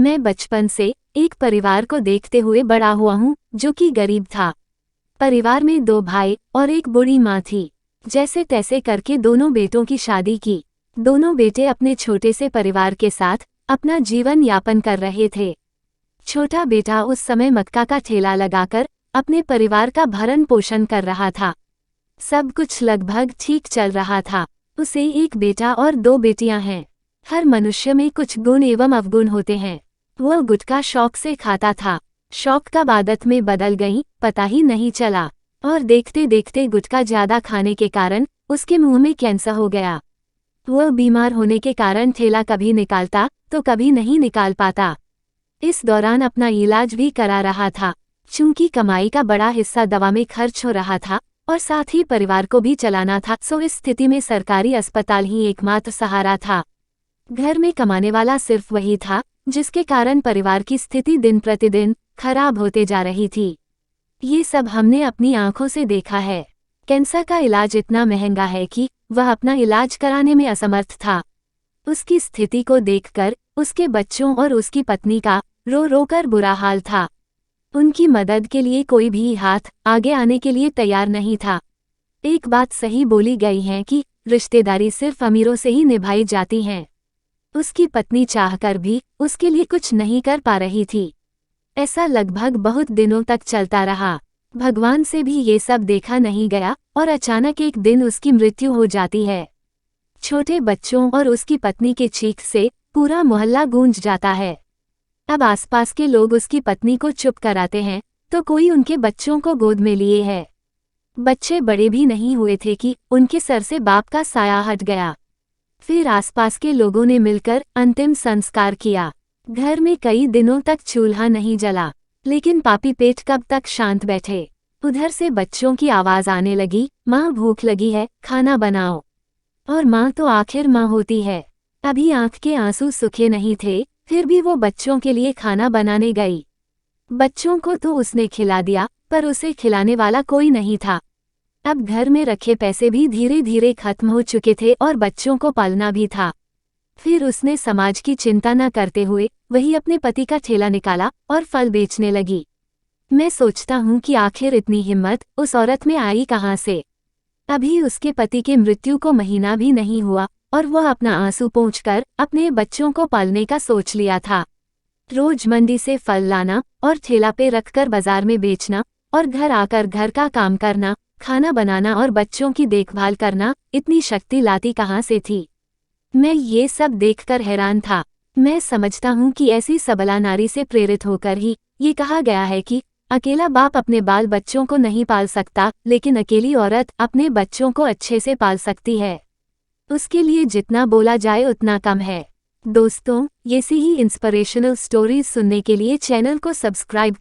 मैं बचपन से एक परिवार को देखते हुए बड़ा हुआ हूँ जो कि गरीब था। परिवार में 2 भाई और एक बूढ़ी माँ थी। जैसे तैसे करके दोनों बेटों की शादी की। दोनों बेटे अपने छोटे से परिवार के साथ अपना जीवन यापन कर रहे थे। छोटा बेटा उस समय मक्का का ठेला लगाकर अपने परिवार का भरण पोषण कर रहा था। सब कुछ लगभग ठीक चल रहा था। उसे एक बेटा और 2 बेटियां हैं। हर मनुष्य में कुछ गुण एवं अवगुण होते हैं। वह गुटखा शौक से खाता था। शौक कब आदत में बदल गई पता ही नहीं चला, और देखते देखते गुटखा ज्यादा खाने के कारण उसके मुंह में कैंसर हो गया। वह बीमार होने के कारण ठेला कभी निकालता तो कभी नहीं निकाल पाता। इस दौरान अपना इलाज भी करा रहा था। चूंकि कमाई का बड़ा हिस्सा दवा में खर्च हो रहा था और साथ ही परिवार को भी चलाना था, सो इस स्थिति में सरकारी अस्पताल ही एकमात्र सहारा था। घर में कमाने वाला सिर्फ वही था, जिसके कारण परिवार की स्थिति दिन प्रतिदिन खराब होते जा रही थी। ये सब हमने अपनी आंखों से देखा है। कैंसर का इलाज इतना महंगा है कि वह अपना इलाज कराने में असमर्थ था। उसकी स्थिति को देखकर उसके बच्चों और उसकी पत्नी का रो रो कर बुरा हाल था। उनकी मदद के लिए कोई भी हाथ आगे आने के लिए तैयार नहीं था। एक बात सही बोली गई है कि रिश्तेदारी सिर्फ अमीरों से ही निभाई जाती हैं। उसकी पत्नी चाहकर भी उसके लिए कुछ नहीं कर पा रही थी। ऐसा लगभग बहुत दिनों तक चलता रहा। भगवान से भी ये सब देखा नहीं गया और अचानक एक दिन उसकी मृत्यु हो जाती है। छोटे बच्चों और उसकी पत्नी के चीख से पूरा मोहल्ला गूंज जाता है। अब आसपास के लोग उसकी पत्नी को चुप कराते हैं तो कोई उनके बच्चों को गोद में लिए है। बच्चे बड़े भी नहीं हुए थे कि उनके सर से बाप का साया हट गया। फिर आसपास के लोगों ने मिलकर अंतिम संस्कार किया। घर में कई दिनों तक चूल्हा नहीं जला, लेकिन पापी पेट कब तक शांत बैठे। उधर से बच्चों की आवाज आने लगी, माँ भूख लगी है, खाना बनाओ। और माँ तो आखिर माँ होती है। अभी आंख के आंसू सूखे नहीं थे, फिर भी वो बच्चों के लिए खाना बनाने गई। बच्चों को तो उसने खिला दिया, पर उसे खिलाने वाला कोई नहीं था। अब घर में रखे पैसे भी धीरे धीरे खत्म हो चुके थे और बच्चों को पालना भी था। फिर उसने समाज की चिंता न करते हुए वही अपने पति का ठेला निकाला और फल बेचने लगी। मैं सोचता हूँ कि आखिर इतनी हिम्मत उस औरत में आई कहाँ से। अभी उसके पति के मृत्यु को महीना भी नहीं हुआ और वह अपना आंसू पोंछकर अपने बच्चों को पालने का सोच लिया था। रोज मंडी से फल लाना और ठेला पे रखकर बाजार में बेचना और घर आकर घर का काम करना, खाना बनाना और बच्चों की देखभाल करना, इतनी शक्ति लाती कहाँ से थी। मैं ये सब देखकर हैरान था। मैं समझता हूँ कि ऐसी सबला नारी से प्रेरित होकर ही ये कहा गया है कि अकेला बाप अपने बाल बच्चों को नहीं पाल सकता, लेकिन अकेली औरत अपने बच्चों को अच्छे से पाल सकती है। उसके लिए जितना बोला जाए उतना कम है। दोस्तों, ऐसी ही इंस्पिरेशनल स्टोरीज सुनने के लिए चैनल को सब्सक्राइब